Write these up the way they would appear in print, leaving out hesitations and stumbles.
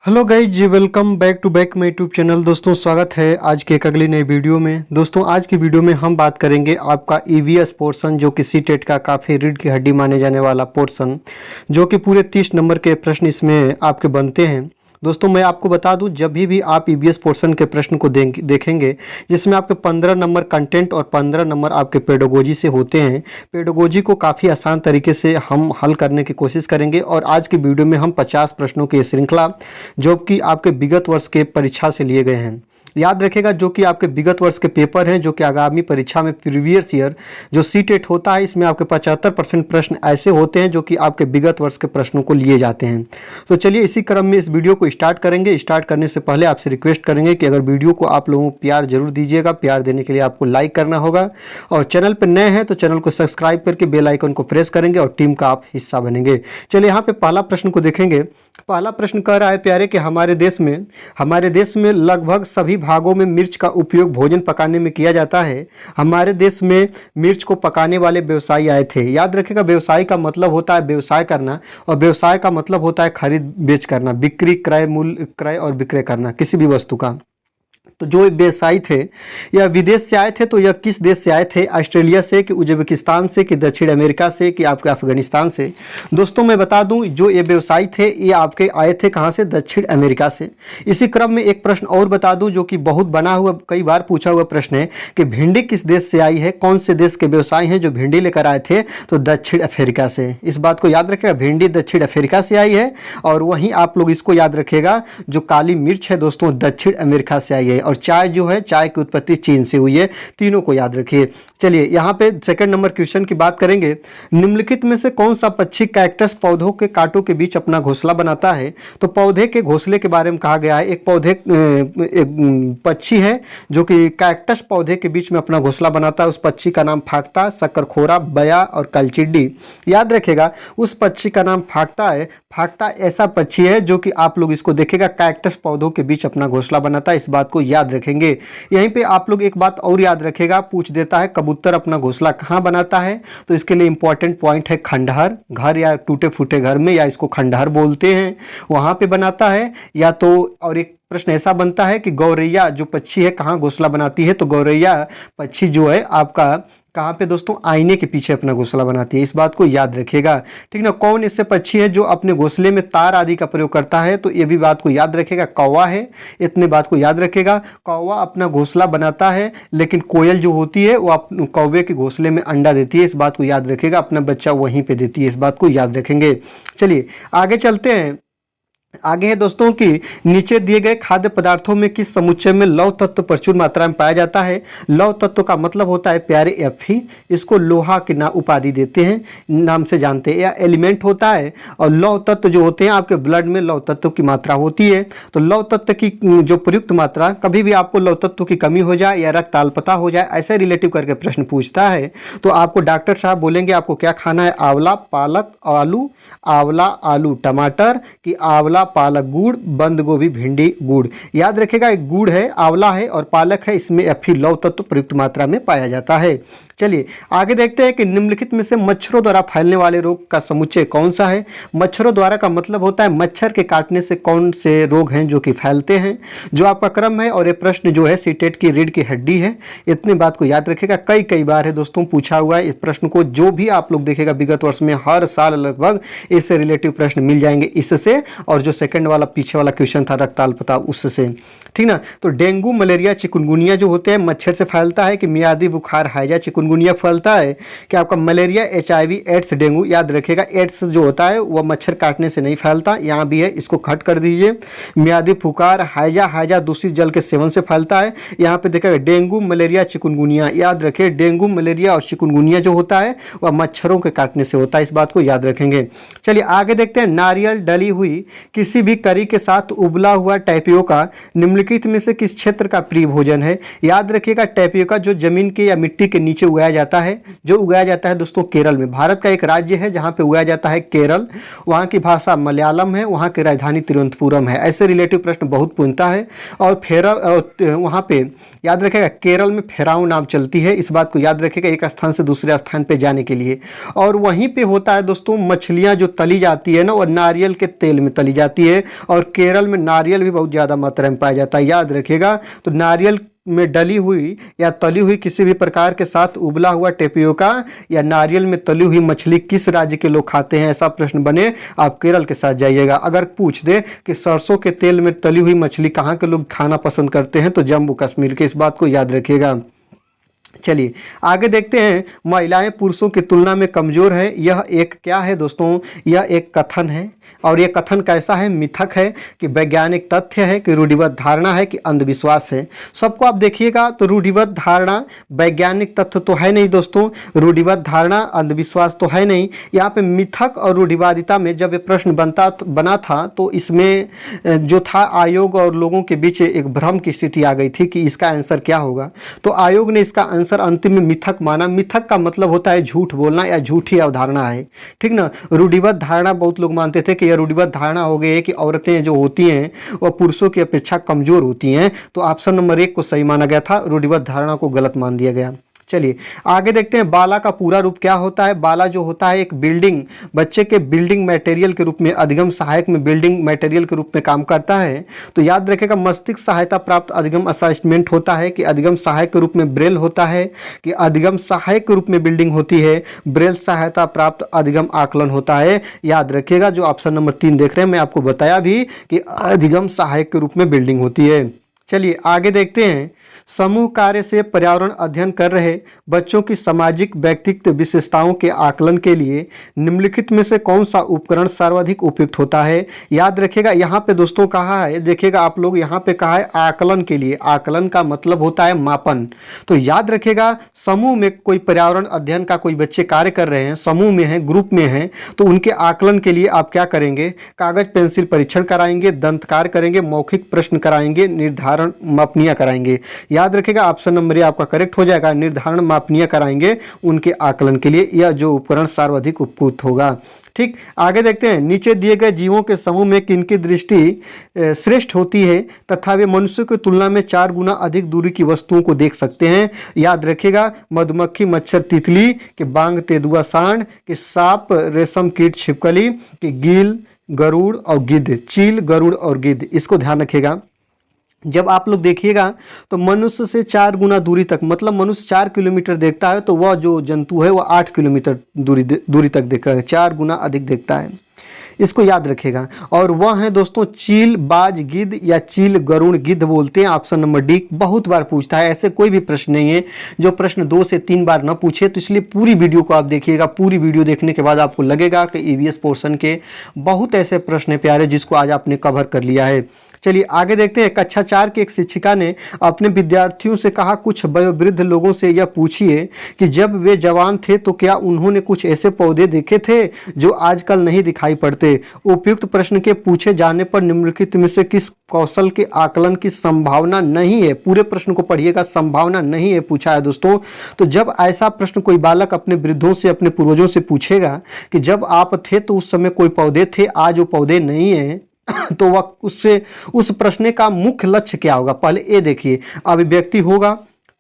Hello guys जी, welcome back to back my YouTube channel. दोस्तों स्वागत है आज के एक अगली नई वीडियो में। दोस्तों आज की वीडियो में हम बात करेंगे आपका ईवीएस पोर्शन, जो कि सीटेट का काफ़ी रीढ़ की हड्डी माने जाने वाला पोर्शन, जो कि पूरे 30 नंबर के प्रश्न इसमें आपके बनते हैं। दोस्तों मैं आपको बता दूं, जब भी आप ईवीएस पोर्शन के प्रश्न को देखेंगे जिसमें आपके 15 नंबर कंटेंट और 15 नंबर आपके पेडागोजी से होते हैं। पेडागोजी को काफ़ी आसान तरीके से हम हल करने की कोशिश करेंगे और आज की वीडियो में हम 50 प्रश्नों की श्रृंखला, जो कि आपके विगत वर्ष के परीक्षा से लिए गए हैं, याद रखेगा, जो कि आपके विगत वर्ष के पेपर हैं, जो कि आगामी परीक्षा में प्रीवियस ईयर जो सीटेट होता है, इसमें आपके 75% प्रश्न ऐसे होते हैं जो कि आपके विगत वर्ष के प्रश्नों को लिए जाते हैं। तो चलिए इसी क्रम में इस वीडियो को स्टार्ट करेंगे। स्टार्ट करने से पहले आपसे रिक्वेस्ट करेंगे कि अगर वीडियो को आप लोगों को प्यार जरूर दीजिएगा। प्यार देने के लिए आपको लाइक करना होगा और चैनल पर नए हैं तो चैनल को सब्सक्राइब करके बेल आइकन को प्रेस करेंगे और टीम का आप हिस्सा बनेंगे। चलिए यहाँ पे पहला प्रश्न को देखेंगे। पहला प्रश्न कह रहा है प्यारे कि हमारे देश में लगभग सभी भागों में मिर्च का उपयोग भोजन पकाने में किया जाता है। हमारे देश में मिर्च को पकाने वाले व्यवसायी आए थे। याद रखिएगा, व्यवसाय का मतलब होता है व्यवसाय करना और व्यवसाय का मतलब होता है खरीद बेच करना, बिक्री, क्रय, मूल्य, क्रय और विक्रय करना किसी भी वस्तु का। तो जो व्यवसायी थे यह विदेश से आए थे, तो यह किस देश से आए थे? ऑस्ट्रेलिया से कि उज्बेकिस्तान से कि दक्षिण अमेरिका से कि आपके अफगानिस्तान से? दोस्तों मैं बता दूं, जो ये व्यवसायी थे ये आपके आए थे कहाँ से? दक्षिण अमेरिका से। इसी क्रम में एक प्रश्न और बता दूं जो कि बहुत बना हुआ, कई बार पूछा हुआ प्रश्न है कि भिंडी किस देश से आई है? कौन से देश के व्यवसायी हैं जो भिंडी लेकर आए थे? तो दक्षिण अफ्रीका से। इस बात को याद रखिएगा, भिंडी दक्षिण अफ्रीका से आई है। और वहीं आप लोग इसको याद रखिएगा, जो काली मिर्च है दोस्तों दक्षिण अमेरिका से आई है। और चाय जो है, चाय की उत्पत्ति चीन से हुई है। तीनों को याद रखिए। चलिए यहाँ पे सेकंड नंबर क्वेश्चन की बात करेंगे। निम्नलिखित में से कौन सा पक्षी कैक्टस पौधों के कांटों के बीच अपना घोंसला बनाता है? तो पौधे के घोंसले के बारे में कहा गया है। एक पक्षी है जो कि कैक्टस पौधे के बीच में अपना घोंसला बनाता है। उस पक्षी का नाम फाख्ता, शक्करखोरा, बया और कलचिड्डी। याद रखिएगा, उस पक्षी का नाम फाख्ता है। फाख्ता ऐसा पक्षी है जो कि आप लोग इसको देखेगा कैक्टस पौधों के बीच अपना घोंसला बनाता है। इस बात को याद रखेंगे। यहीं पे आप लोग एक बात और याद रखेगा, पूछ देता है कबूतर अपना घोंसला कहाँ बनाता है? तो इसके लिए इंपॉर्टेंट पॉइंट है खंडहर, घर या टूटे फूटे घर में, या इसको खंडहर बोलते हैं, वहां पे बनाता है। या तो और एक प्रश्न ऐसा बनता है कि गौरैया जो पक्षी है कहाँ घोंसला बनाती है? तो गौरैया पक्षी जो है आपका कहाँ पे दोस्तों? आईने के पीछे अपना घोंसला बनाती है। इस बात को याद रखिएगा, ठीक ना। कौन इससे पक्षी है जो अपने घोंसले में तार आदि का प्रयोग करता है? तो ये भी बात को याद रखिएगा, कौवा है। इतने बात को याद रखिएगा, कौवा अपना घोंसला बनाता है, लेकिन कोयल जो होती है वो कौवे के घोंसले में अंडा देती है। इस बात को याद रखिएगा, अपना बच्चा वहीं पे देती है। इस बात को याद रखेंगे। चलिए आगे चलते हैं। आगे है दोस्तों कि नीचे दिए गए खाद्य पदार्थों में किस समुच्चय में लौह तत्व प्रचुर मात्रा में पाया जाता है? लौह तत्व का मतलब होता है प्यारे Fe। इसको लोहा की उपाधि देते हैं, नाम से जानते हैं। यह एलिमेंट होता है और लौह तत्व जो होते हैं आपके ब्लड में लौह तत्व की मात्रा होती है। तो लौह तत्व की जो प्रयुक्त मात्रा, कभी भी आपको लौह तत्व की कमी हो जाए या रक्त अल्पता हो जाए, ऐसे रिलेटिव करके प्रश्न पूछता है, तो आपको डॉक्टर साहब बोलेंगे आपको क्या खाना है? आंवला, पालक, आलू, आंवला, आलू, टमाटर कि आंवला, पालक, गुड़, बंद गोभी, भिंडी, गुड़। याद रखेगा, एक गुड़ है, आंवला है और पालक है, इसमें Fe लौह तत्व प्रयुक्त मात्रा में पाया जाता है। चलिए आगे देखते हैं कि निम्नलिखित में से मच्छरों द्वारा फैलने वाले रोग का समुच्चय कौन सा है? मच्छरों द्वारा का मतलब होता है मच्छर के काटने से कौन से रोग हैं जो कि फैलते हैं, जो आपका क्रम है। और ये प्रश्न जो है सीटेट की रीढ़ की हड्डी है। इतने बात को याद रखेगा, कई बार है दोस्तों पूछा हुआ है इस प्रश्न को। जो भी आप लोग देखेगा विगत वर्ष में हर साल लगभग इससे रिलेटिव प्रश्न मिल जाएंगे इससे, और जो सेकंड वाला पीछे वाला क्वेश्चन था रक्त अल्पता उससे, ठीक ना। तो डेंगू, मलेरिया, चिकुनगुनिया जो होते हैं मच्छर से फैलता है कि मियादी बुखार, हैजा, चिकुनगुनिया फैलता है कि आपका मलेरिया, HIV, एड्स, डेंगू। याद रखिएगा, एड्स जो होता है वह मच्छर काटने से नहीं फैलता, यहाँ भी है, इसको कट कर दीजिए। मियादी बुखार, हैजा दूषित जल के सेवन से फैलता है। यहाँ पे देखिएगा डेंगू, मलेरिया, चिकुनगुनिया। याद रखिए, डेंगू, मलेरिया और चिकुनगुनिया जो होता है वह मच्छरों के काटने से होता है। इस बात को याद रखेंगे। चलिए आगे देखते हैं। नारियल डली हुई किसी भी करी के साथ उबला हुआ टैपियोका निम्नलिखित में से किस क्षेत्र का प्रिय भोजन है? याद रखिएगा, टैपियोका जो जमीन के या मिट्टी के नीचे उगाया जाता है, जो उगाया जाता है दोस्तों केरल में। भारत का एक राज्य है जहां पे उगाया जाता है केरल। वहां की भाषा मलयालम है, वहां की राजधानी तिरुवनंतपुरम है। ऐसे रिलेटिव प्रश्न बहुत पूछता है। और वहां पे याद रखिएगा केरल में फेराव नाव चलती है। इस बात को याद रखिएगा, एक स्थान से दूसरे स्थान पे जाने के लिए। और वहीं पे होता है दोस्तों मछलियां जो तली जाती है ना, और नारियल के तेल में तली जाती जाती है। और केरल में नारियल भी बहुत ज़्यादा मात्रा में पाया जाता है, याद रखिएगा। तो नारियल में डली हुई या तली हुई किसी भी प्रकार के साथ उबला हुआ टेपियोका या नारियल में तली हुई मछली किस राज्य के लोग खाते हैं, ऐसा प्रश्न बने आप केरल के साथ जाइएगा। अगर पूछ दे कि सरसों के तेल में तली हुई मछली कहाँ के लोग खाना पसंद करते हैं, तो जम्मू कश्मीर के, इस बात को याद रखिएगा। चलिए आगे देखते हैं, महिलाएं पुरुषों की तुलना में कमजोर है। यह एक क्या है दोस्तों, यह एक कथन है। और यह कथन कैसा है, मिथक है कि वैज्ञानिक तथ्य है कि रूढ़िबद्ध धारणा है कि अंधविश्वास है। सबको आप देखिएगा तो रूढ़िबद्ध धारणा वैज्ञानिक तथ्य तो है नहीं दोस्तों, रूढ़िबद्ध धारणा अंधविश्वास तो है नहीं। यहाँ पे मिथक और रूढ़िवादिता में जब ये प्रश्न बना था तो इसमें जो था आयोग और लोगों के बीच एक भ्रम की स्थिति आ गई थी कि इसका आंसर क्या होगा। तो आयोग ने इसका आंसर अंतिम में मिथक माना। मिथक का मतलब होता है झूठ बोलना या झूठी अवधारणा है, ठीक ना। रूढ़िबद्ध धारणा बहुत लोग मानते थे कि यह रूढ़िबद्ध धारणा हो गई है कि औरतें जो होती हैं वह पुरुषों की अपेक्षा कमजोर होती हैं। तो ऑप्शन नंबर 1 को सही माना गया था, रूढ़िबद्ध धारणा को गलत मान दिया गया। चलिए आगे देखते हैं, बाला का पूरा रूप क्या होता है। बाला जो होता है एक बिल्डिंग, बच्चे के बिल्डिंग मटेरियल के रूप में, अधिगम सहायक में बिल्डिंग मटेरियल के रूप में काम करता है। तो याद रखेगा, मस्तिष्क सहायता प्राप्त अधिगम असेसमेंट होता है कि अधिगम सहायक के रूप में ब्रेल होता है कि अधिगम सहायक के रूप में बिल्डिंग होती है, ब्रेल सहायता प्राप्त अधिगम आकलन होता है। याद रखिएगा, जो ऑप्शन नंबर 3 देख रहे हैं, मैं आपको बताया भी कि अधिगम सहायक के रूप में बिल्डिंग होती है। चलिए आगे देखते हैं, समूह कार्य से पर्यावरण अध्ययन कर रहे बच्चों की सामाजिक व्यक्तित्व विशेषताओं के आकलन के लिए निम्नलिखित में से कौन सा उपकरण सर्वाधिक उपयुक्त होता है। याद रखिएगा, यहाँ पे दोस्तों कहा है, देखिएगा आप लोग, यहाँ पे कहा है आकलन के लिए। आकलन का मतलब होता है मापन। तो याद रखिएगा, समूह में कोई पर्यावरण अध्ययन का कोई बच्चे कार्य कर रहे हैं, समूह में हैं, ग्रुप में हैं, तो उनके आकलन के लिए आप क्या करेंगे, कागज पेंसिल परीक्षण कराएंगे, दंतकार करेंगे, मौखिक प्रश्न कराएंगे, निर्धारण मापनियां कराएंगे। याद रखिएगा, ऑप्शन नंबर ए आपका करेक्ट हो जाएगा, निर्धारण मापनियां कराएंगे उनके आकलन के लिए, यह जो उपकरण सर्वाधिक उपयुक्त होगा। ठीक, आगे देखते हैं, नीचे दिए गए जीवों के समूह में किनकी दृष्टि श्रेष्ठ होती है तथा वे मनुष्य की तुलना में 4 गुना अधिक दूरी की वस्तुओं को देख सकते हैं। याद रखिएगा, मधुमक्खी, मच्छर, तितली, कि बांग, तेंदुआ, सांड, कि सांप, रेशम कीट, छिपकली, कि गील, गरुड़ और गिद्ध, चील, गरुड़ और गिद्ध। इसको ध्यान रखिएगा। जब आप लोग देखिएगा तो मनुष्य से 4 गुना दूरी तक, मतलब मनुष्य 4 किलोमीटर देखता है तो वह जो जंतु है वह 8 किलोमीटर दूरी तक देखता है, 4 गुना अधिक देखता है। इसको याद रखेगा। और वह है दोस्तों चील, बाज, गिद्ध या चील, गरुड़, गिद्ध बोलते हैं। ऑप्शन नंबर डी बहुत बार पूछता है, ऐसे कोई भी प्रश्न नहीं है जो प्रश्न 2 से 3 बार न पूछे। तो इसलिए पूरी वीडियो को आप देखिएगा, पूरी वीडियो देखने के बाद आपको लगेगा कि ईवीएस पोर्शन के बहुत ऐसे प्रश्न प्यारे जिसको आज आपने कवर कर लिया है। चलिए आगे देखते हैं, कक्षा 4 की एक शिक्षिका ने अपने विद्यार्थियों से कहा, कुछ वयोवृद्ध लोगों से यह पूछिए कि जब वे जवान थे तो क्या उन्होंने कुछ ऐसे पौधे देखे थे जो आजकल नहीं दिखाई पड़ते। उपयुक्त प्रश्न के पूछे जाने पर निम्नलिखित में से किस कौशल के आकलन की संभावना नहीं है। पूरे प्रश्न को पढ़िएगा, संभावना नहीं है पूछा है दोस्तों। तो जब ऐसा प्रश्न कोई बालक अपने वृद्धों से, अपने पूर्वजों से पूछेगा कि जब आप थे तो उस समय कोई पौधे थे, आज वो पौधे नहीं है, तो वह उससे उस प्रश्न का मुख्य लक्ष्य क्या होगा। पहले ये देखिए, अभिव्यक्ति होगा,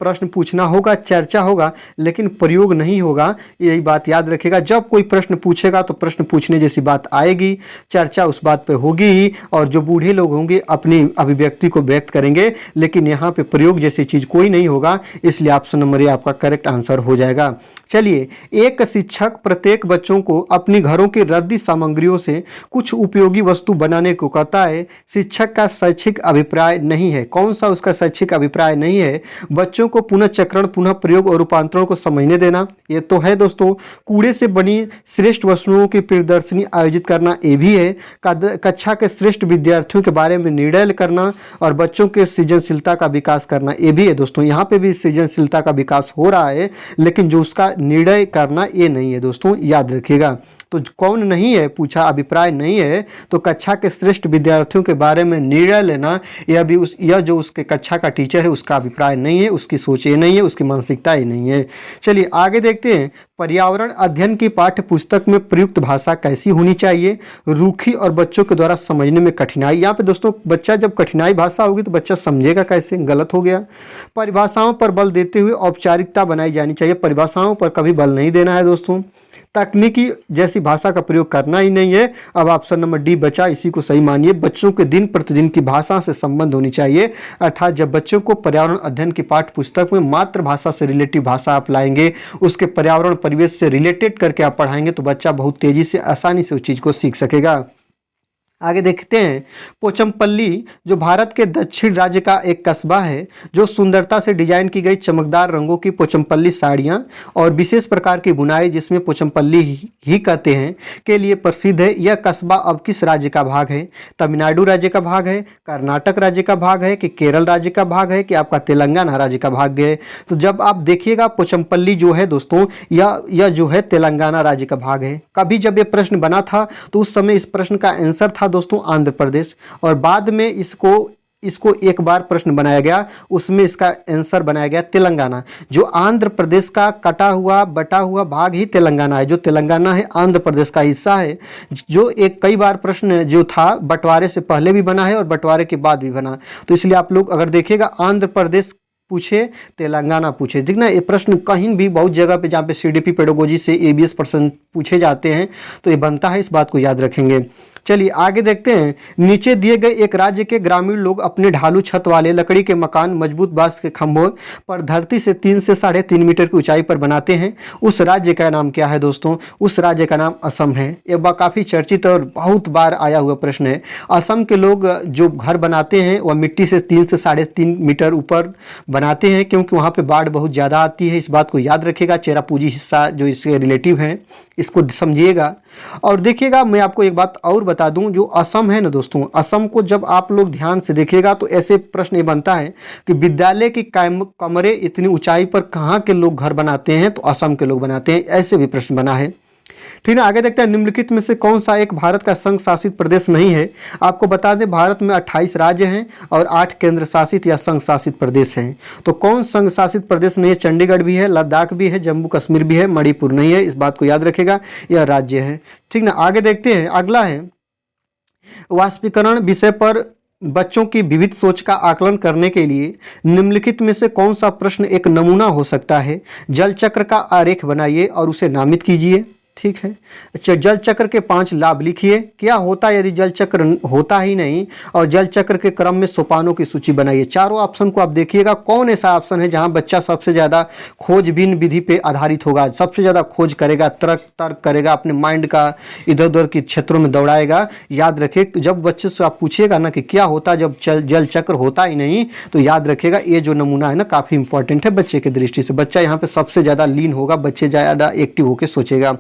प्रश्न पूछना होगा, चर्चा होगा, लेकिन प्रयोग नहीं होगा। यही बात याद रखेगा। जब कोई प्रश्न पूछेगा तो प्रश्न पूछने जैसी बात आएगी, चर्चा उस बात पे होगी ही, और जो बूढ़े लोग होंगे अपनी अभिव्यक्ति को व्यक्त करेंगे, लेकिन यहाँ पे प्रयोग जैसी चीज कोई नहीं होगा। इसलिए ऑप्शन नंबर ए आपका करेक्ट आंसर हो जाएगा। चलिए, एक शिक्षक प्रत्येक बच्चों को अपनी घरों की रद्दी सामग्रियों से कुछ उपयोगी वस्तु बनाने को कहता है। शिक्षक का शैक्षिक अभिप्राय नहीं है। कौन सा उसका शैक्षिक अभिप्राय नहीं है? बच्चों को पुनः चक्रण, पुनः प्रयोग और रूपांतरण को समझने देना, ये तो है दोस्तों। कूड़े से बनी श्रेष्ठ वस्तुओं की प्रदर्शनी आयोजित करना, ये भी है। कक्षा के श्रेष्ठ विद्यार्थियों के बारे में निर्णय करना और बच्चों के सृजनशीलता का विकास करना, ये भी है दोस्तों। यहाँ पे भी सृजनशीलता का विकास हो रहा है, लेकिन जो उसका निर्णय करना ये नहीं है दोस्तों, याद रखिएगा। तो कौन नहीं है पूछा, अभिप्राय नहीं है, तो कक्षा के श्रेष्ठ विद्यार्थियों के बारे में निर्णय लेना, यह जो उसके कक्षा का टीचर है उसका अभिप्राय नहीं है, उसकी सोच ये नहीं है, उसकी मानसिकता ये नहीं है। चलिए आगे देखते हैं, पर्यावरण अध्ययन की पाठ्य पुस्तक में प्रयुक्त भाषा कैसी होनी चाहिए, रूखी और बच्चों के द्वारा समझने में कठिनाई। यहाँ पे दोस्तों बच्चा जब कठिनाई भाषा होगी तो बच्चा समझेगा कैसे, गलत हो गया। परिभाषाओं पर बल देते हुए औपचारिकता बनाई जानी चाहिए, परिभाषाओं पर कभी बल नहीं देना है दोस्तों। तकनीकी जैसी भाषा का प्रयोग करना ही नहीं है। अब ऑप्शन नंबर डी बचा, इसी को सही मानिए। बच्चों के दिन प्रतिदिन की भाषा से संबंध होनी चाहिए, अर्थात जब बच्चों को पर्यावरण अध्ययन की पाठ्य पुस्तक में मातृभाषा से रिलेटिव भाषा आप लाएंगे, उसके पर्यावरण परिवेश से रिलेटेड करके आप पढ़ाएंगे तो बच्चा बहुत तेजी से आसानी से उस चीज़ को सीख सकेगा। आगे देखते हैं, पोचमपल्ली जो भारत के दक्षिण राज्य का एक कस्बा है, जो सुंदरता से डिजाइन की गई चमकदार रंगों की पोचमपल्ली साड़ियाँ और विशेष प्रकार की बुनाई, जिसमें पोचमपल्ली ही कहते हैं, के लिए प्रसिद्ध है। यह कस्बा अब किस राज्य का भाग है? तमिलनाडु राज्य का भाग है, कर्नाटक राज्य का भाग है, कि केरल राज्य का भाग है, कि आपका तेलंगाना राज्य का भाग है? तो जब आप देखिएगा पोचमपल्ली जो है दोस्तों, यह जो है तेलंगाना राज्य का भाग है। कभी जब ये प्रश्न बना था तो उस समय इस प्रश्न का आंसर था दोस्तों आंध्र प्रदेश, और बाद में इसको एक बार प्रश्न बनाया गया, उसमें इसका आंसर बनाया गया तेलंगाना। जो आंध्र प्रदेश का कटा हुआ बटा हुआ भाग ही तेलंगाना है। जो तेलंगाना है आंध्र प्रदेश का हिस्सा है। जो एक कई बार प्रश्न जो था बंटवारे से पहले भी बना है और बंटवारे के बाद भी बना, तो इसलिए आप लोग अगर देखिएगा आंध्र प्रदेश पूछे, तेलंगाना पूछे, ठीक ना। ये प्रश्न कहीं भी बहुत जगह पे जहाँ पे सीडीपी पेडागोजी से एबीएस प्रश्न पूछे जाते हैं तो ये बनता है, इस बात को याद रखेंगे। चलिए आगे देखते हैं। नीचे दिए गए एक राज्य के ग्रामीण लोग अपने ढालू छत वाले लकड़ी के मकान मजबूत बांस के खंभों पर धरती से 3 से 3.5 मीटर की ऊंचाई पर बनाते हैं। उस राज्य का नाम क्या है दोस्तों? उस राज्य का नाम असम है। ये काफ़ी चर्चित और बहुत बार आया हुआ प्रश्न है। असम के लोग जो घर बनाते हैं वह मिट्टी से 3 से 3.5 मीटर ऊपर बनाते हैं, क्योंकि वहाँ पे बाढ़ बहुत ज़्यादा आती है। इस बात को याद रखिएगा। चेरापूंजी हिस्सा जो इसके रिलेटिव हैं, इसको समझिएगा। और देखिएगा, मैं आपको एक बात और बता दूं, जो असम है ना दोस्तों, असम को जब आप लोग ध्यान से देखिएगा तो ऐसे प्रश्न ये बनता है कि विद्यालय की कमरे इतनी ऊंचाई पर कहाँ के लोग घर बनाते हैं? तो असम के लोग बनाते हैं। ऐसे भी प्रश्न बना है, ठीक है। आगे देखते हैं, निम्नलिखित में से कौन सा एक भारत का संघ शासित प्रदेश नहीं है? आपको बता दें, भारत में 28 राज्य हैं और 8 केंद्र शासित या संघ शासित प्रदेश हैं। तो कौन संघ शासित प्रदेश नहीं है? चंडीगढ़ भी है, लद्दाख भी है, जम्मू कश्मीर भी है, मणिपुर नहीं है। इस बात को याद रखेगा, यह राज्य है, ठीक ना। आगे देखते हैं, अगला है वाष्पीकरण विषय पर बच्चों की विविध सोच का आकलन करने के लिए निम्नलिखित में से कौन सा प्रश्न एक नमूना हो सकता है? जल चक्र का आरेख बनाइए और उसे नामित कीजिए, ठीक है। अच्छा, जल चक्र के 5 लाभ लिखिए। क्या होता यदि जल चक्र होता ही नहीं? और जल चक्र के क्रम में सोपानों की सूची बनाइए। चारों ऑप्शन को आप देखिएगा, कौन ऐसा ऑप्शन है जहां बच्चा सबसे ज़्यादा खोजबीन विधि पे आधारित होगा, सबसे ज़्यादा खोज करेगा, तर्क करेगा, अपने माइंड का इधर उधर के क्षेत्रों में दौड़ाएगा। याद रखिए, जब बच्चे से आप पूछिएगा ना कि क्या होता जब जल चक्र होता ही नहीं, तो याद रखिएगा ये जो नमूना है ना काफ़ी इंपॉर्टेंट है बच्चे की दृष्टि से। बच्चा यहाँ पे सबसे ज़्यादा लीन होगा, बच्चे ज़्यादा एक्टिव होकर सोचेगा।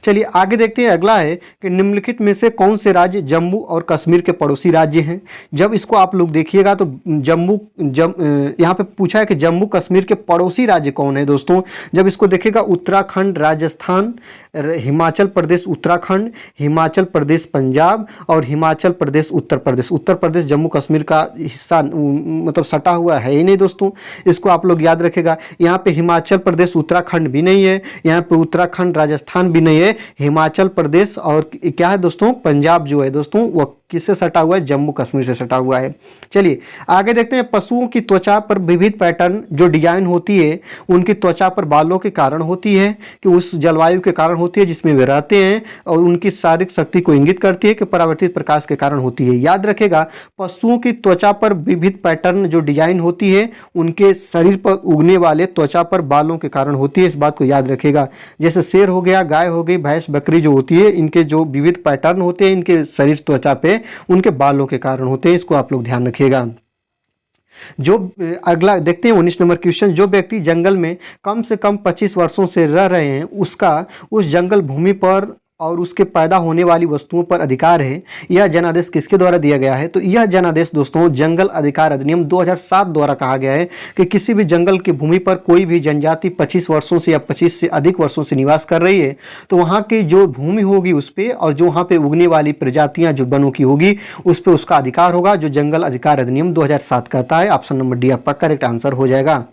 चलिए आगे देखते हैं, अगला है कि निम्नलिखित में से कौन से राज्य जम्मू और कश्मीर के पड़ोसी राज्य हैं? जब इसको आप लोग देखिएगा तो यहाँ पे पूछा है कि जम्मू कश्मीर के पड़ोसी राज्य कौन है दोस्तों। जब इसको देखिएगा, उत्तराखंड राजस्थान, हिमाचल प्रदेश उत्तराखंड, हिमाचल प्रदेश पंजाब और हिमाचल प्रदेश उत्तर प्रदेश। उत्तर प्रदेश जम्मू कश्मीर का हिस्सा मतलब सटा हुआ है ही नहीं दोस्तों, इसको आप लोग याद रखेगा। यहाँ पे हिमाचल प्रदेश उत्तराखंड भी नहीं है, यहाँ पे उत्तराखंड राजस्थान भी नहीं है, हिमाचल प्रदेश और क्या है दोस्तों, पंजाब जो है दोस्तों वो किससे सटा हुआ है? जम्मू कश्मीर से सटा हुआ है। चलिए आगे देखते हैं, पशुओं की त्वचा पर विविध पैटर्न जो डिजाइन होती है उनकी त्वचा पर बालों के कारण होती है कि उस जलवायु के कारण होती है जिसमें वे रहते हैं, और उनकी शारीरिक शक्ति को इंगित करती है कि परावर्तित प्रकाश के कारण होती है। याद रखेगा, पशुओं की त्वचा पर विविध पैटर्न जो डिजाइन होती है उनके शरीर पर उगने वाले त्वचा पर बालों के कारण होती है। इस बात को याद रखेगा। जैसे शेर हो गया, गाय हो गई, भैंस बकरी जो होती है, इनके जो विविध पैटर्न होते हैं इनके शरीर त्वचा पे उनके बालों के कारण होते हैं। इसको आप लोग ध्यान रखिएगा। जो अगला देखते हैं 19 नंबर क्वेश्चन, जो व्यक्ति जंगल में कम से कम 25 वर्षों से रह रहे हैं उसका उस जंगल भूमि पर और उसके पैदा होने वाली वस्तुओं पर अधिकार है, यह जनादेश किसके द्वारा दिया गया है? तो यह जनादेश दोस्तों जंगल अधिकार अधिनियम 2007 द्वारा कहा गया है कि किसी भी जंगल की भूमि पर कोई भी जनजाति 25 वर्षों से या 25 से अधिक वर्षों से निवास कर रही है तो वहाँ की जो भूमि होगी उस पर और जो वहाँ पे उगने वाली प्रजातियाँ जो वनों की होगी उस पर उसका अधिकार होगा, जो जंगल अधिकार अधिनियम 2007 कहता है। ऑप्शन नंबर डी आपका करेक्ट आंसर हो जाएगा।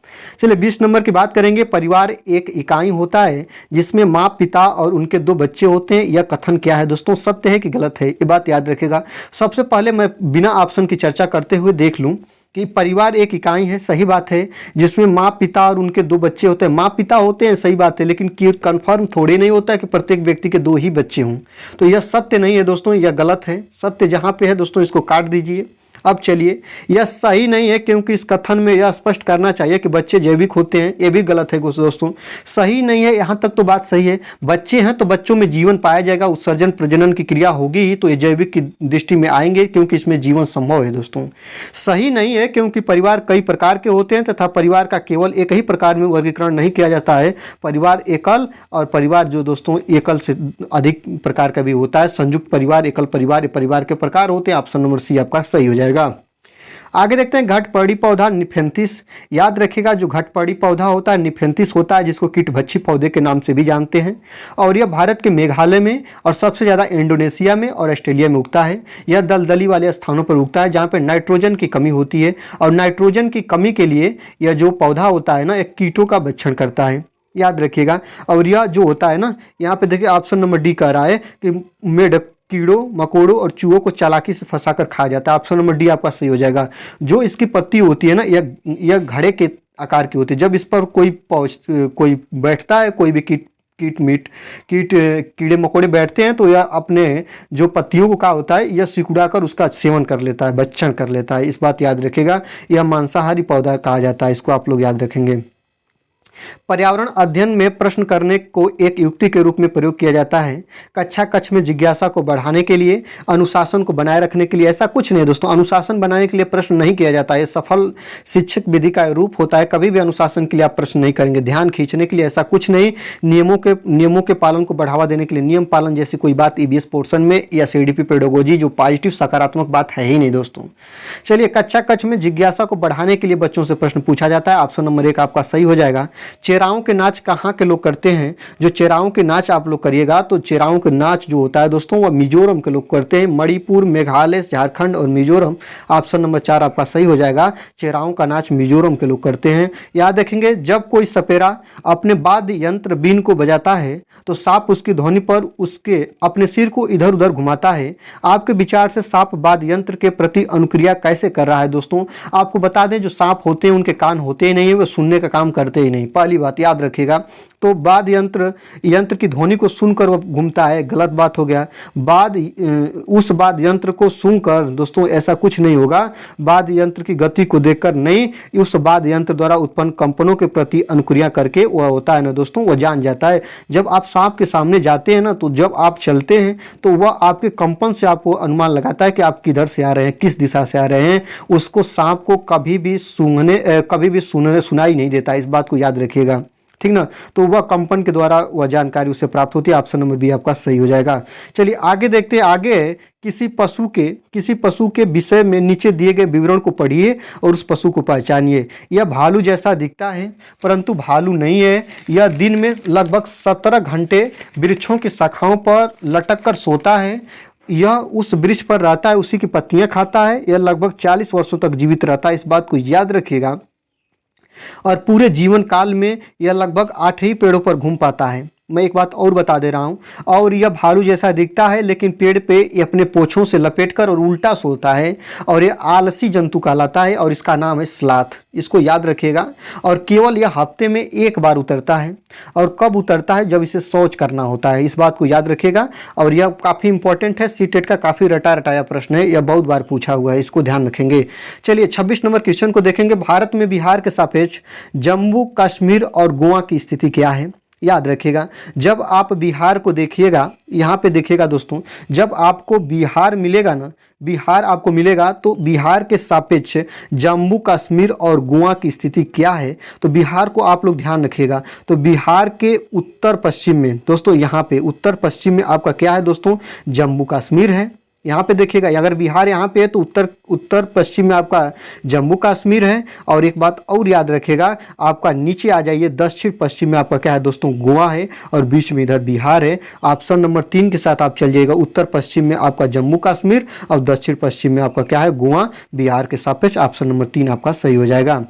चलिए 20 नंबर की बात करेंगे। परिवार एक इकाई होता है जिसमें माँ, पिता और उनके 2 बच्चे होते हैं, यह कथन क्या है दोस्तों? सत्य है कि गलत है? ये बात याद रखेगा। सबसे पहले मैं बिना ऑप्शन की चर्चा करते हुए देख लूं कि परिवार एक इकाई है, सही बात है, जिसमें माँ, पिता और उनके 2 बच्चे होते हैं। माँ पिता होते हैं, सही बात है, लेकिन कंफर्म थोड़ी नहीं होता है कि प्रत्येक व्यक्ति के 2 ही बच्चे हों। तो यह सत्य नहीं है दोस्तों, यह गलत है। सत्य जहाँ पे है दोस्तों इसको काट दीजिए। अब चलिए, यह सही नहीं है क्योंकि इस कथन में यह स्पष्ट करना चाहिए कि बच्चे जैविक होते हैं, ये भी गलत है दोस्तों। सही नहीं है, यहाँ तक तो बात सही है। बच्चे हैं तो बच्चों में जीवन पाया जाएगा, उत्सर्जन प्रजनन की क्रिया होगी ही, तो ये जैविक की दृष्टि में आएंगे क्योंकि इसमें जीवन संभव है दोस्तों। सही नहीं है क्योंकि परिवार कई प्रकार के होते हैं तथा परिवार का केवल एक ही प्रकार में वर्गीकरण नहीं किया जाता है। परिवार एकल और परिवार जो दोस्तों एकल से अधिक प्रकार का भी होता है। संयुक्त परिवार, एकल परिवार, ये परिवार के प्रकार होते हैं। ऑप्शन नंबर सी आपका सही हो जाएगा। आगे देखते हैं घटपर्णी पौधा निफेंथिस। याद रखिएगा जो घटपर्णी पौधा होता है निफेंथिस होता है, जिसको कीटभक्षी पौधे के नाम से भी जानते हैं, और यह भारत के मेघालय में और सबसे ज़्यादा इंडोनेशिया में और ऑस्ट्रेलिया में उगता है। यह दलदली वाले स्थानों पर उगता है जहाँ पर नाइट्रोजन की कमी होती है, और नाइट्रोजन की कमी के लिए यह जो पौधा होता है ना, एक कीटों का भक्षण करता है, याद रखिएगा। और यह जो होता है ना, यहाँ पे देखिए ऑप्शन नंबर डी कह रहा है कि मेढक कीड़ों, मकोड़ों और चूहों को चालाकी से फंसाकर खाया जाता है। ऑप्शन नंबर डी आपका सही हो जाएगा। जो इसकी पत्ती होती है ना, यह घड़े के आकार की होती है। जब इस पर कोई बैठता है, कोई भी कीड़े मकोड़े बैठते हैं तो यह अपने जो पत्तियों को क्या होता है, यह सिकुड़ाकर उसका सेवन कर लेता है, भक्षण कर लेता है। इस बात याद रखिएगा। यह मांसाहारी पौधा कहा जाता है, इसको आप लोग याद रखेंगे। पर्यावरण अध्ययन में प्रश्न करने को एक युक्ति के रूप में प्रयोग किया जाता है। कक्षा कक्ष में जिज्ञासा को बढ़ाने के लिए, अनुशासन को बनाए रखने के लिए, ऐसा कुछ नहीं दोस्तों। अनुशासन बनाने के लिए प्रश्न नहीं किया जाता है, सफल शिक्षक विधि का रूप होता है। कभी भी अनुशासन के लिए आप प्रश्न नहीं करेंगे। ध्यान खींचने के लिए ऐसा कुछ नहीं। नियमों के पालन को बढ़ावा देने के लिए नियम पालन जैसी कोई बात ईवीएस पोर्शन में या सीडीपी पेडागोजी जो पॉजिटिव सकारात्मक बात है ही नहीं दोस्तों। चलिए, कक्षा कक्ष में जिज्ञासा को बढ़ाने के लिए बच्चों से प्रश्न पूछा जाता है। ऑप्शन नंबर 1 आपका सही हो जाएगा। चेराओं के नाच कहाँ के लोग करते हैं? जो चेराओं के नाच आप लोग करिएगा तो चेराओं के नाच जो होता है दोस्तों वह मिजोरम के लोग करते हैं। मणिपुर, मेघालय, झारखंड और मिजोरम। ऑप्शन नंबर 4 आपका सही हो जाएगा। चेराओं का नाच मिजोरम के लोग करते हैं। याद रखेंगे, जब कोई सपेरा अपने वाद्य यंत्र बीन को बजाता है तो सांप उसकी ध्वनि पर उसके अपने सिर को इधर उधर घुमाता है। आपके विचार से सांप वाद्य यंत्र के प्रति अनुक्रिया कैसे कर रहा है दोस्तों? आपको बता दें, जो सांप होते हैं उनके कान होते ही नहीं है, वे सुनने का काम करते ही नहीं। पहली बात याद रखिएगा। तो वाद्य यंत्र की ध्वनि को सुनकर वह घूमता है, गलत बात हो गया। उस वाद्य यंत्र को सुनकर दोस्तों ऐसा कुछ नहीं होगा। वाद्य यंत्र की गति को देखकर नहीं, उस वाद्य यंत्र द्वारा उत्पन्न कंपनों के प्रति अनुक्रिया करके वह होता है ना दोस्तों, वह जान जाता है। जब आप सांप के सामने जाते हैं ना, तो जब आप चलते हैं तो वह आपके कंपन से आपको अनुमान लगाता है कि आप किधर से आ रहे हैं, किस दिशा से आ रहे हैं। उसको सांप को कभी भी सुनाई नहीं देता। इस बात को याद रखिएगा, ठीक ना। तो वह कंपन के द्वारा वह जानकारी उसे प्राप्त होती है। ऑप्शन नंबर बी आपका सही हो जाएगा। चलिए आगे देखते हैं। आगे किसी पशु के विषय में नीचे दिए गए विवरण को पढ़िए और उस पशु को पहचानिए। यह भालू जैसा दिखता है परंतु भालू नहीं है। यह दिन में लगभग 17 घंटे वृक्षों की शाखाओं पर लटक कर सोता है। यह उस वृक्ष पर रहता है, उसी की पत्तियां खाता है। यह लगभग 40 वर्षों तक जीवित रहता है। इस बात को याद रखिएगा। और पूरे जीवन काल में यह लगभग 8 ही पेड़ों पर घूम पाता है। मैं एक बात और बता दे रहा हूँ। और यह भालू जैसा दिखता है लेकिन पेड़ पे ये अपने पूंछों से लपेटकर और उल्टा सोता है। और यह आलसी जंतु कहलाता है और इसका नाम है स्लॉथ। इसको याद रखिएगा। और केवल यह हफ्ते में 1 बार उतरता है। और कब उतरता है? जब इसे शौच करना होता है। इस बात को याद रखिएगा। और यह काफ़ी इंपॉर्टेंट है, सीटेट का काफ़ी रटाया प्रश्न है, यह बहुत बार पूछा हुआ है, इसको ध्यान रखेंगे। चलिए 26 नंबर क्वेश्चन को देखेंगे। भारत में बिहार के सापेक्ष जम्मू कश्मीर और गोवा की स्थिति क्या है? याद रखिएगा। जब आप बिहार को देखिएगा, यहाँ पे देखिएगा दोस्तों, जब आपको बिहार मिलेगा ना, बिहार आपको मिलेगा तो बिहार के सापेक्ष जम्मू कश्मीर और गोवा की स्थिति क्या है, तो बिहार को आप लोग ध्यान रखिएगा। तो बिहार के उत्तर पश्चिम में दोस्तों, यहाँ पे उत्तर पश्चिम में आपका क्या है दोस्तों, जम्मू कश्मीर है। यहाँ पे देखिएगा, अगर बिहार यहाँ पे है तो उत्तर पश्चिम में आपका जम्मू कश्मीर है। और एक बात और याद रखिएगा, आपका नीचे आ जाइए, दक्षिण पश्चिम में आपका क्या है दोस्तों, गोवा है, और बीच में इधर बिहार है। ऑप्शन नंबर 3 के साथ आप चल जाइएगा, उत्तर पश्चिम में आपका जम्मू कश्मीर और दक्षिण पश्चिम में आपका क्या है, गोवा। बिहार के सापेक्ष ऑप्शन नंबर 3 आपका सही हो जाएगा।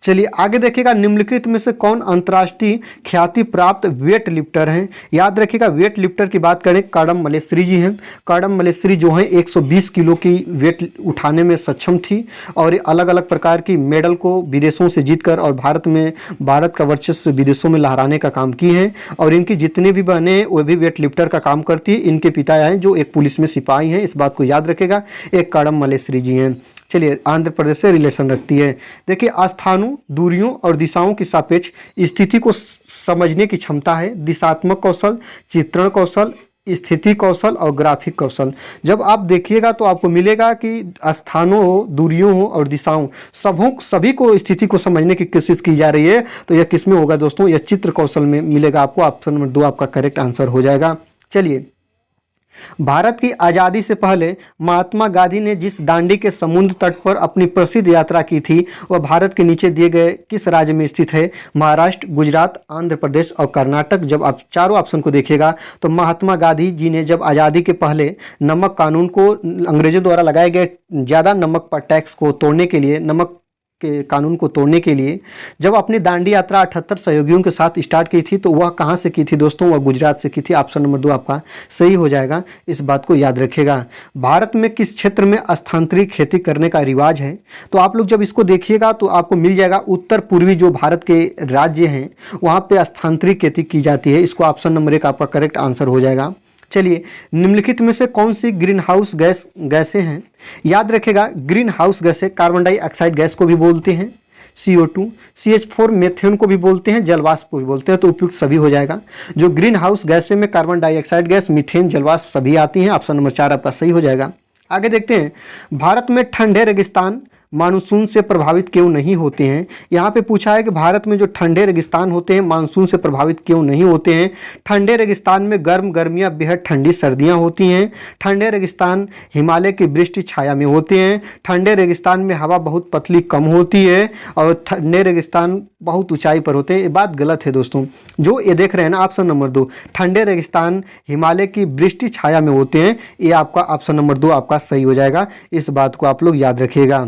चलिए आगे देखिएगा, निम्नलिखित में से कौन अंतर्राष्ट्रीय ख्याति प्राप्त वेट लिफ्टर हैं। याद रखिएगा, वेट लिफ्टर की बात करें, काडम मलेश्वरी जी हैं। काडम मलेश्वरी जो हैं 120 किलो की वेट उठाने में सक्षम थी और अलग अलग प्रकार की मेडल को विदेशों से जीतकर और भारत का वर्चस्व विदेशों में लहराने का काम की हैं। और इनकी जितने भी बहनें हैं वो भी वेट लिफ्टर का काम करती है। इनके पिता हैं जो एक पुलिस में सिपाही हैं, इस बात को याद रखेगा। एक काडम मलेश्वरी जी हैं। चलिए, आंध्र प्रदेश से रिलेशन रखती है। देखिए, स्थानों, दूरियों और दिशाओं की सापेक्ष स्थिति को समझने की क्षमता है। दिशात्मक कौशल, चित्रण कौशल, स्थिति कौशल और ग्राफिक कौशल। जब आप देखिएगा तो आपको मिलेगा कि स्थानों हो, दूरियों हो और दिशाओं, सभी को स्थिति को समझने की कोशिश की जा रही है। तो यह किस में होगा दोस्तों, यह चित्र कौशल में मिलेगा आपको। ऑप्शन नंबर 2 आपका करेक्ट आंसर हो जाएगा। चलिए, भारत की आज़ादी से पहले महात्मा गांधी ने जिस दांडी के समुद्र तट पर अपनी प्रसिद्ध यात्रा की थी वह भारत के नीचे दिए गए किस राज्य में स्थित है। महाराष्ट्र, गुजरात, आंध्र प्रदेश और कर्नाटक। जब आप चारों ऑप्शन को देखिएगा तो महात्मा गांधी जी ने जब आज़ादी के पहले नमक कानून को, अंग्रेजों द्वारा लगाए गए ज़्यादा नमक पर टैक्स को तोड़ने के लिए, नमक के कानून को तोड़ने के लिए जब अपनी दांडी यात्रा 78 सहयोगियों के साथ स्टार्ट की थी तो वह कहां से की थी दोस्तों, वह गुजरात से की थी। ऑप्शन नंबर 2 आपका सही हो जाएगा, इस बात को याद रखिएगा। भारत में किस क्षेत्र में स्थानांतरित खेती करने का रिवाज है, तो आप लोग जब इसको देखिएगा तो आपको मिल जाएगा उत्तर पूर्वी जो भारत के राज्य हैं वहां पे स्थानांतरित खेती की जाती है। इसको ऑप्शन नंबर 1 आपका करेक्ट आंसर हो जाएगा। चलिए, निम्नलिखित में से कौन सी ग्रीन हाउस गैसें हैं। याद रखेगा, ग्रीन हाउस गैसें कार्बन डाइऑक्साइड गैस को भी बोलते हैं, CO2, CH4 मेथेन को भी बोलते हैं, जलवाष्प को भी बोलते हैं। तो उपयुक्त सभी हो जाएगा। जो ग्रीन हाउस गैसें में कार्बन डाइऑक्साइड गैस, मीथेन, जलवाष्प सभी आती हैं। ऑप्शन नंबर 4 आपका सही हो जाएगा। आगे देखते हैं, भारत में ठंडे रेगिस्तान मानसून से प्रभावित क्यों नहीं होते हैं। यहाँ पे पूछा है कि भारत में जो ठंडे रेगिस्तान होते हैं मानसून से प्रभावित क्यों नहीं होते हैं। ठंडे रेगिस्तान में गर्म गर्मियाँ, बेहद ठंडी सर्दियाँ होती हैं। ठंडे रेगिस्तान हिमालय की वृष्टि छाया में होते हैं। ठंडे रेगिस्तान में हवा बहुत पतली कम होती है और ठंडे रेगिस्तान बहुत ऊंचाई पर होते हैं। ये बात गलत है दोस्तों, जो ये देख रहे हैं ना ऑप्शन नंबर 2, ठंडे रेगिस्तान हिमालय की वृष्टि छाया में होते हैं, ये आपका ऑप्शन नंबर 2 आपका सही हो जाएगा। इस बात को आप लोग याद रखिएगा।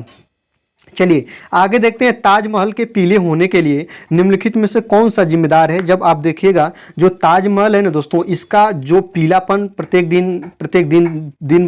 चलिए आगे देखते हैं, ताजमहल के पीले होने के लिए निम्नलिखित में से कौन सा जिम्मेदार है। जब आप देखिएगा जो ताजमहल है ना दोस्तों, इसका जो पीलापन प्रत्येक दिन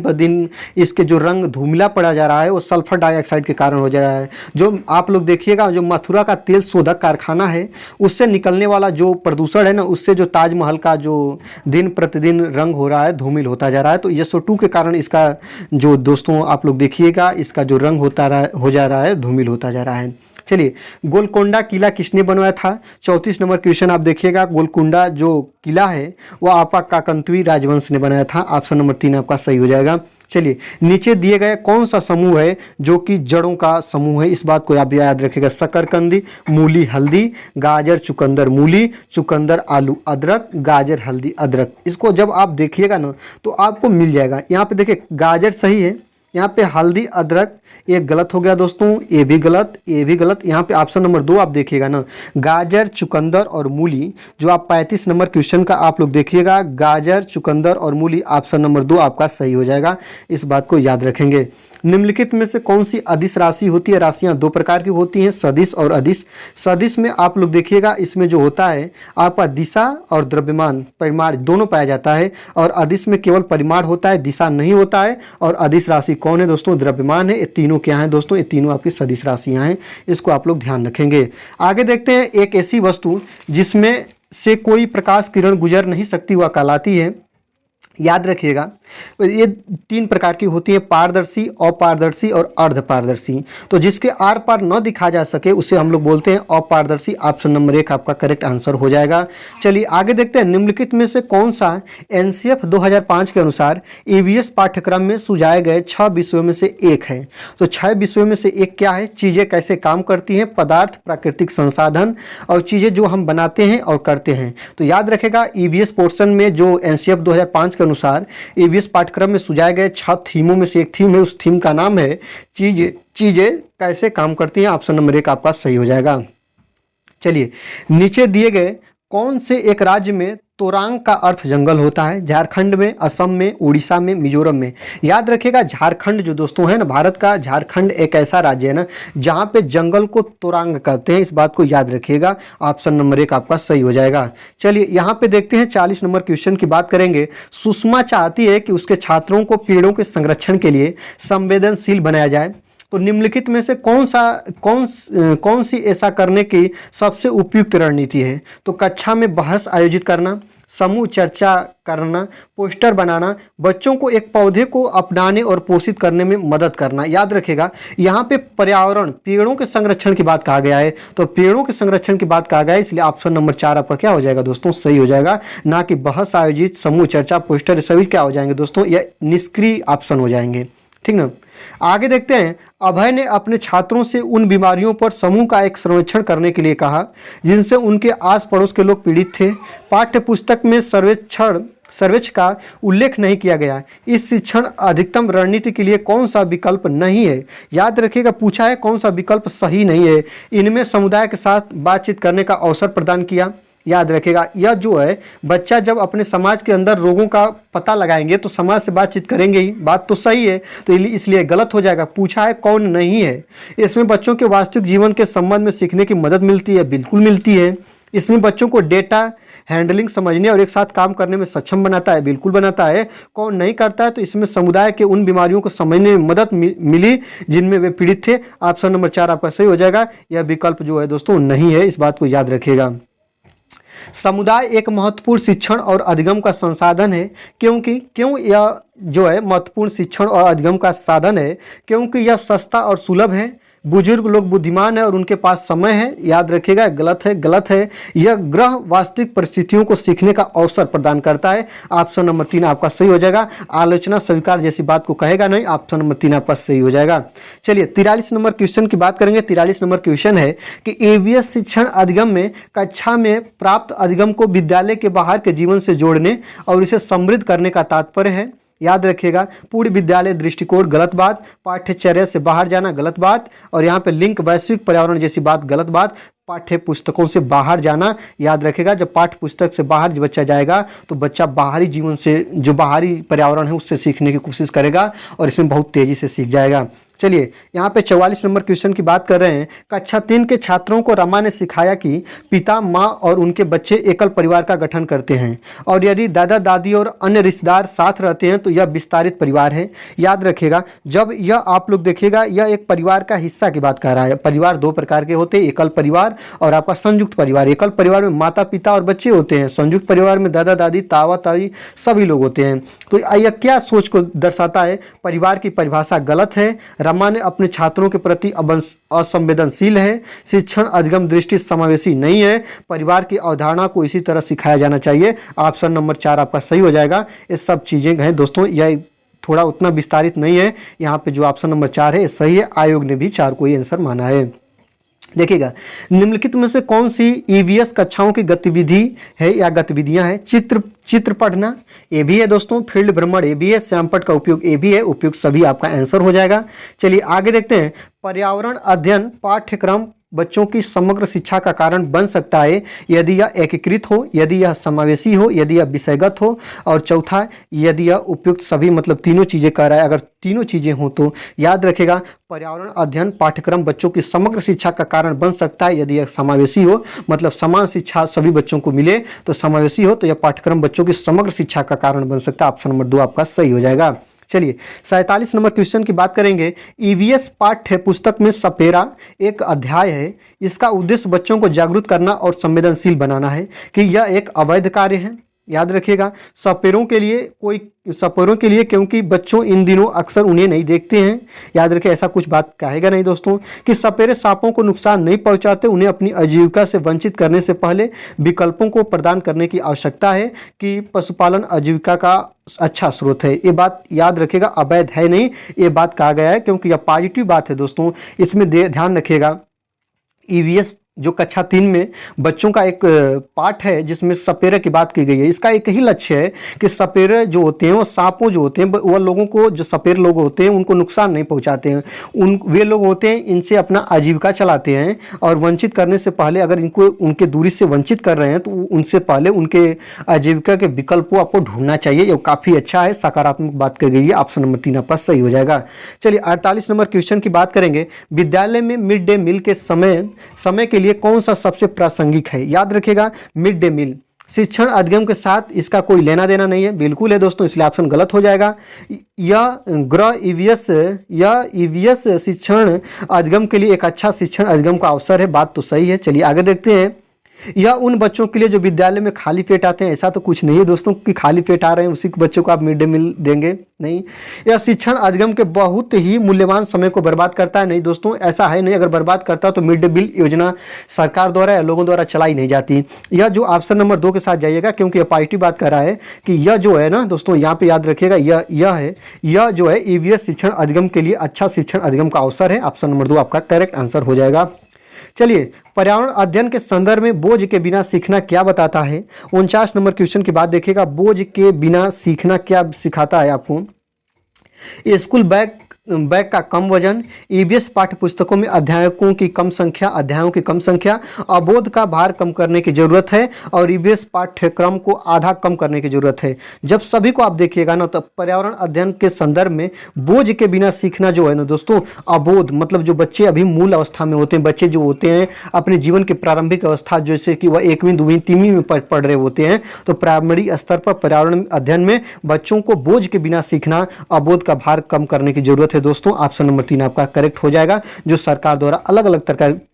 पर दिन इसके जो रंग धूमिला पड़ा जा रहा है वो सल्फर डाइऑक्साइड के कारण हो जा रहा है। जो आप लोग देखिएगा, जो मथुरा का तेल शोधक कारखाना है उससे निकलने वाला जो प्रदूषण है ना, उससे जो ताजमहल का जो दिन प्रतिदिन रंग हो रहा है, धूमिल होता जा रहा है। तो SO2 के कारण इसका जो दोस्तों आप लोग देखिएगा, इसका जो रंग हो जा रहा है, धूमिल होता जा रहा है। चलिए, गोलकोंडा किला किसने बनवाया था। 34 नंबर क्वेश्चन आप देखिएगा, गोलकोंडा जो किला है वो आपका काकंतवी राजवंश ने बनाया था। ऑप्शन नंबर 3 आपका सही हो जाएगा। चलिए, नीचे दिए गए कौन सा समूह है जो कि जड़ों का समूह है, इस बात को आप याद रखिएगा। शकरकंदी, मूली, हल्दी, गाजर, चुकंदर, मूली, चुकंदर, आलू, अदरक, गाजर, हल्दी, अदरक। इसको जब आप देखिएगा ना तो आपको मिल जाएगा। यहाँ पे देखिए गाजर सही है, यहाँ पे हल्दी, अदरक ये गलत हो गया दोस्तों, ये भी गलत, ये भी गलत। यहाँ पे ऑप्शन नंबर 2 आप देखिएगा ना, गाजर, चुकंदर और मूली, जो आप 35 नंबर क्वेश्चन का आप लोग देखिएगा, गाजर, चुकंदर और मूली, ऑप्शन नंबर 2 आपका सही हो जाएगा। इस बात को याद रखेंगे। निम्नलिखित में से कौन सी अदिश राशि होती है। राशियां 2 प्रकार की होती हैं, सदिश और अदिश। सदिश में आप लोग देखिएगा, इसमें जो होता है आपका दिशा और द्रव्यमान, परिमाण दोनों पाया जाता है। और अदिश में केवल परिमाण होता है, दिशा नहीं होता है। और अदिश राशि कौन है दोस्तों, द्रव्यमान है। ये तीनों क्या है दोस्तों, ये तीनों आपकी सदिश राशियां हैं, इसको आप लोग ध्यान रखेंगे। आगे देखते हैं, एक ऐसी वस्तु जिसमें से कोई प्रकाश किरण गुजर नहीं सकती वह कहलाती है। याद रखिएगा, ये 3 प्रकार की होती है, पारदर्शी, अपारदर्शी और अर्धपारदर्शी। तो जिसके आर पार न दिखा जा सके उसे हम लोग बोलते हैं अपारदर्शी। ऑप्शन नंबर 1 आपका करेक्ट आंसर हो जाएगा। चलिए आगे देखते हैं, निम्नलिखित में से कौन सा एनसीएफ 2005 के अनुसार ईवीएस पाठ्यक्रम में सुझाए गए 6 विषयों में से एक है। तो 6 विषयों में से एक क्या है? चीजें कैसे काम करती हैं, पदार्थ, प्राकृतिक संसाधन और चीजें जो हम बनाते हैं और करते हैं। तो याद रखेगा ईवीएस पोर्शन में जो एनसीएफ 2005 के अनुसार ईवीएस पाठ्यक्रम में सुझाए गए 6 थीमों में से एक थीम है, उस थीम का नाम है चीजें कैसे काम करती हैं। ऑप्शन नंबर 1 आपका सही हो जाएगा। चलिए, नीचे दिए गए कौन से एक राज्य में तोरांग का अर्थ जंगल होता है? झारखंड में, असम में, उड़ीसा में, मिजोरम में। याद रखिएगा झारखंड जो दोस्तों है ना, भारत का झारखंड एक ऐसा राज्य है ना जहां पे जंगल को तोरांग कहते हैं, इस बात को याद रखिएगा। ऑप्शन नंबर 1 आपका सही हो जाएगा। चलिए यहाँ पे देखते हैं 40 नंबर क्वेश्चन की बात करेंगे। सुषमा चाहती है कि उसके छात्रों को पेड़ों के संरक्षण के लिए संवेदनशील बनाया जाए। तो निम्नलिखित में से कौन सी ऐसा करने की सबसे उपयुक्त रणनीति है? तो कक्षा में बहस आयोजित करना, समूह चर्चा करना, पोस्टर बनाना, बच्चों को एक पौधे को अपनाने और पोषित करने में मदद करना। याद रखेगा यहाँ पे पर्यावरण, पेड़ों के संरक्षण की बात कहा गया है, तो पेड़ों के संरक्षण की बात कहा गया है, इसलिए ऑप्शन नंबर 4 आपका क्या हो जाएगा दोस्तों? सही हो जाएगा। ना कि बहस आयोजित, समूह चर्चा, पोस्टर, सभी क्या हो जाएंगे दोस्तों? यह निष्क्रिय ऑप्शन हो जाएंगे। ठीक ना। आगे देखते हैं, अभय ने अपने छात्रों से उन बीमारियों पर समूह का एक सर्वेक्षण करने के लिए कहा जिनसे उनके आस पड़ोस के लोग पीड़ित थे। पाठ्य पुस्तक में सर्वेक्षण का उल्लेख नहीं किया गया। इस शिक्षण अधिकतम रणनीति के लिए कौन सा विकल्प नहीं है? याद रखिएगा पूछा है कौन सा विकल्प सही नहीं है। इनमें समुदाय के साथ बातचीत करने का अवसर प्रदान किया। याद रखेगा यह जो है बच्चा जब अपने समाज के अंदर रोगों का पता लगाएंगे तो समाज से बातचीत करेंगे ही, बात तो सही है, तो इसलिए गलत हो जाएगा। पूछा है कौन नहीं है। इसमें बच्चों के वास्तविक जीवन के संबंध में सीखने की मदद मिलती है, बिल्कुल मिलती है। इसमें बच्चों को डेटा हैंडलिंग समझने और एक साथ काम करने में सक्षम बनाता है, बिल्कुल बनाता है। कौन नहीं करता है? तो इसमें समुदाय के उन बीमारियों को समझने में मदद मिली जिनमें वे पीड़ित थे। ऑप्शन नंबर 4 आपका सही हो जाएगा। यह विकल्प जो है दोस्तों नहीं है, इस बात को याद रखिएगा। समुदाय एक महत्वपूर्ण शिक्षण और अधिगम का संसाधन है। क्यों यह जो है महत्वपूर्ण शिक्षण और अधिगम का साधन है? क्योंकि यह सस्ता और सुलभ है। बुजुर्ग लोग बुद्धिमान है और उनके पास समय है। याद रखिएगा गलत है। यह ग्रह वास्तविक परिस्थितियों को सीखने का अवसर प्रदान करता है। ऑप्शन नंबर 3 आपका सही हो जाएगा। आलोचना स्वीकार जैसी बात को कहेगा नहीं। ऑप्शन नंबर 3 आपका सही हो जाएगा। चलिए 43 नंबर क्वेश्चन की बात करेंगे। 43 नंबर क्वेश्चन है कि ईवीएस शिक्षण अधिगम में कक्षा में प्राप्त अधिगम को विद्यालय के बाहर के जीवन से जोड़ने और इसे समृद्ध करने का तात्पर्य है। याद रखिएगा पूर्ण विद्यालय दृष्टिकोण गलत बात, पाठ्यचर्या से बाहर जाना गलत बात, और यहाँ पे लिंक वैश्विक पर्यावरण जैसी बात गलत बात, पाठ्य पुस्तकों से बाहर जाना। याद रखेगा जब पाठ्य पुस्तक से बाहर जब बच्चा जाएगा तो बच्चा बाहरी जीवन से, जो बाहरी पर्यावरण है उससे सीखने की कोशिश करेगा और इसमें बहुत तेजी से सीख जाएगा। चलिए यहाँ पे 44 नंबर क्वेश्चन की बात कर रहे हैं। कक्षा 3 के छात्रों को रमा ने सिखाया कि पिता, माँ और उनके बच्चे एकल परिवार का गठन करते हैं और यदि दादा दादी और अन्य रिश्तेदार साथ रहते हैं तो यह विस्तारित परिवार है। याद रखिएगा जब यह आप लोग देखिएगा यह एक परिवार का हिस्सा की बात कर रहा है। परिवार 2 प्रकार के होते हैं, एकल परिवार और आपका संयुक्त परिवार। एकल परिवार में माता पिता और बच्चे होते हैं, संयुक्त परिवार में दादा दादी, तावा ताई सभी लोग होते हैं। तो यह क्या सोच को दर्शाता है? परिवार की परिभाषा गलत है। रमा ने अपने छात्रों के प्रति असंवेदनशील है। शिक्षण अधिगम दृष्टि समावेशी नहीं है। परिवार की अवधारणा को इसी तरह सिखाया जाना चाहिए। ऑप्शन नंबर 4 आपका सही हो जाएगा। ये सब चीजें हैं दोस्तों, यह थोड़ा उतना विस्तारित नहीं है। यहाँ पे जो ऑप्शन नंबर 4 है सही है। आयोग ने भी 4 को ही आंसर माना है। देखिएगा निम्नलिखित में से कौन सी ईवीएस कक्षाओं की गतिविधि है या गतिविधियां हैं? चित्र पढ़ना ये भी है दोस्तों, फील्ड भ्रमण ये भी है, श्यामपट्ट का उपयोग ये भी है। उपयुक्त सभी आपका आंसर हो जाएगा। चलिए आगे देखते हैं। पर्यावरण अध्ययन पाठ्यक्रम बच्चों की समग्र शिक्षा का कारण बन सकता है यदि यह एकीकृत हो, यदि यह समावेशी हो, यदि यह विषयगत हो, और चौथा यदि यह उपयुक्त सभी, मतलब तीनों चीजें कह रहा है। अगर तीनों चीजें हों तो याद रखेगा पर्यावरण अध्ययन पाठ्यक्रम बच्चों की समग्र शिक्षा का कारण बन सकता है यदि यह समावेशी हो, मतलब समान शिक्षा सभी बच्चों को मिले तो समावेशी हो, तो यह पाठ्यक्रम बच्चों की समग्र शिक्षा का कारण बन सकता है। ऑप्शन नंबर 2 आपका सही हो जाएगा। चलिए 47 नंबर क्वेश्चन की बात करेंगे। ईवीएस पाठ्य पुस्तक में सपेरा एक अध्याय है। इसका उद्देश्य बच्चों को जागरूक करना और संवेदनशील बनाना है कि यह एक अवैध कार्य है। याद रखिएगा। सपेरों के लिए क्योंकि बच्चों इन दिनों अक्सर उन्हें नहीं देखते हैं। याद रखें, ऐसा कुछ बात कहेगा नहीं दोस्तों कि सपेरे सांपों को नुकसान नहीं पहुंचाते। उन्हें अपनी आजीविका से वंचित करने से पहले विकल्पों को प्रदान करने की आवश्यकता है कि पशुपालन आजीविका का अच्छा स्रोत है। ये बात याद रखिएगा, अवैध है नहीं, ये बात कहा गया है क्योंकि यह पॉजिटिव बात है दोस्तों। इसमें ध्यान रखिएगा, ईवीएस जो कक्षा 3 में बच्चों का एक पार्ट है जिसमें सपेरे की बात की गई है। इसका एक ही लक्ष्य है कि सपेरे जो होते हैं वो सांपों जो होते हैं वह लोगों को, जो सपेरे लोग होते हैं उनको नुकसान नहीं पहुंचाते हैं। वे लोग होते हैं इनसे अपना आजीविका चलाते हैं और वंचित करने से पहले अगर इनको उनके दूरी से वंचित कर रहे हैं तो उनसे पहले उनके आजीविका के विकल्प को आपको ढूंढना चाहिए। ये काफ़ी अच्छा है, सकारात्मक बात की गई है। ऑप्शन नंबर 3 आपका सही हो जाएगा। चलिए 48 नंबर क्वेश्चन की बात करेंगे। विद्यालय में मिड डे मील के समय के लिए कौन सा सबसे प्रासंगिक है? याद रखिएगा, मिड डे मील शिक्षण अधिगम के साथ इसका कोई लेना देना नहीं है, बिल्कुल है दोस्तों, इसलिए ऑप्शन गलत हो जाएगा। यह ईवीएस शिक्षण अधिगम के लिए एक अच्छा शिक्षण अधिगम का अवसर है, बात तो सही है। चलिए आगे देखते हैं। या उन बच्चों के लिए जो विद्यालय में खाली पेट आते हैं, ऐसा तो कुछ नहीं है दोस्तों कि खाली पेट आ रहे हैं उसी बच्चों को आप मिड डे मील देंगे, नहीं। यह शिक्षण अधिगम के बहुत ही मूल्यवान समय को बर्बाद करता है, नहीं दोस्तों, ऐसा है नहीं। अगर बर्बाद करता तो मिड डे मील योजना सरकार द्वारा या लोगों द्वारा चलाई नहीं जाती। यह जो ऑप्शन नंबर 2 के साथ जाइएगा क्योंकि यह पॉजिटिव बात कर रहा है कि यह जो है ना दोस्तों, यहाँ पे याद रखिएगा, यह जो है ईवीएस शिक्षण अधिगम के लिए अच्छा शिक्षण अधिगम का अवसर है। ऑप्शन नंबर 2 आपका करेक्ट आंसर हो जाएगा। चलिए पर्यावरण अध्ययन के संदर्भ में बोझ के बिना सीखना क्या बताता है? 49 नंबर क्वेश्चन की बात देखिएगा। बोझ के बिना सीखना क्या सिखाता है आपको? स्कूल बैग का कम वजन, ईवीएस पाठ्य पुस्तकों में अध्यायों की कम संख्या, अबोध का भार कम करने की जरूरत है और ईवीएस पाठ्यक्रम को आधा कम करने की जरूरत है। जब सभी को आप देखिएगा ना तो पर्यावरण अध्ययन के संदर्भ में बोझ के बिना सीखना जो है ना दोस्तों, अबोध मतलब जो बच्चे अभी मूल अवस्था में होते हैं, बच्चे जो होते हैं अपने जीवन के प्रारंभिक अवस्था, जैसे कि वह 1वीं 2वीं 3वीं में पढ़ रहे होते हैं, तो प्राइमरी स्तर पर पर्यावरण अध्ययन में बच्चों को बोझ के बिना सीखना, अबोध का भार कम करने की जरूरत है दोस्तों। ऑप्शन नंबर 3 आपका करेक्ट हो जाएगा, जो सरकार द्वारा अलग अलग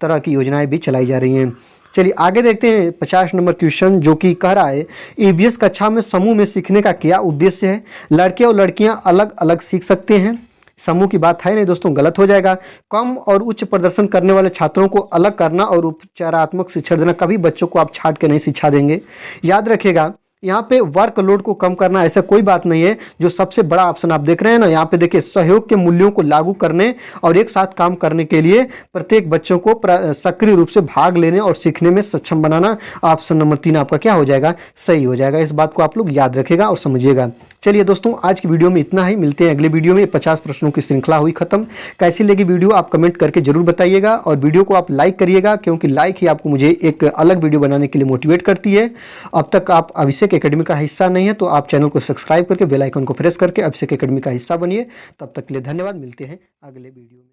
तरह की योजनाएं भी चलाई जा रही हैं। चलिए आगे देखते हैं 50 नंबर क्वेश्चन, जो कि कह रहा है ईवीएस कक्षा में समूह में सीखने का क्या उद्देश्य है? लड़के और लड़कियां अलग अलग सीख सकते हैं। समूह की बात है नहीं दोस्तों, गलत हो जाएगा। कम और उच्च प्रदर्शन करने वाले छात्रों को अलग करना और उपचारात्मक शिक्षा देना। कभी बच्चों को आप छांट के नहीं शिक्षा देंगे। याद रखिएगा, यहाँ पे वर्कलोड को कम करना ऐसा कोई बात नहीं है। जो सबसे बड़ा ऑप्शन आप देख रहे हैं ना, यहाँ पे देखिए, सहयोग के मूल्यों को लागू करने और एक साथ काम करने के लिए प्रत्येक बच्चों को सक्रिय रूप से भाग लेने और सीखने में सक्षम बनाना। ऑप्शन नंबर 3 आपका क्या हो जाएगा? सही हो जाएगा। इस बात को आप लोग याद रखिएगा और समझिएगा। चलिए दोस्तों, आज की वीडियो में इतना ही, मिलते हैं अगले वीडियो में। 50 प्रश्नों की श्रृंखला हुई खत्म। कैसी लगी वीडियो आप कमेंट करके जरूर बताइएगा और वीडियो को आप लाइक करिएगा, क्योंकि लाइक ही आपको मुझे एक अलग वीडियो बनाने के लिए मोटिवेट करती है। अब तक आप अभिषेक एकेडमी का हिस्सा नहीं है तो आप चैनल को सब्सक्राइब करके बेल आइकन को प्रेस करके अभिषेक एकेडमी का हिस्सा बनिए। तब तक के लिए धन्यवाद, मिलते हैं अगले वीडियो में।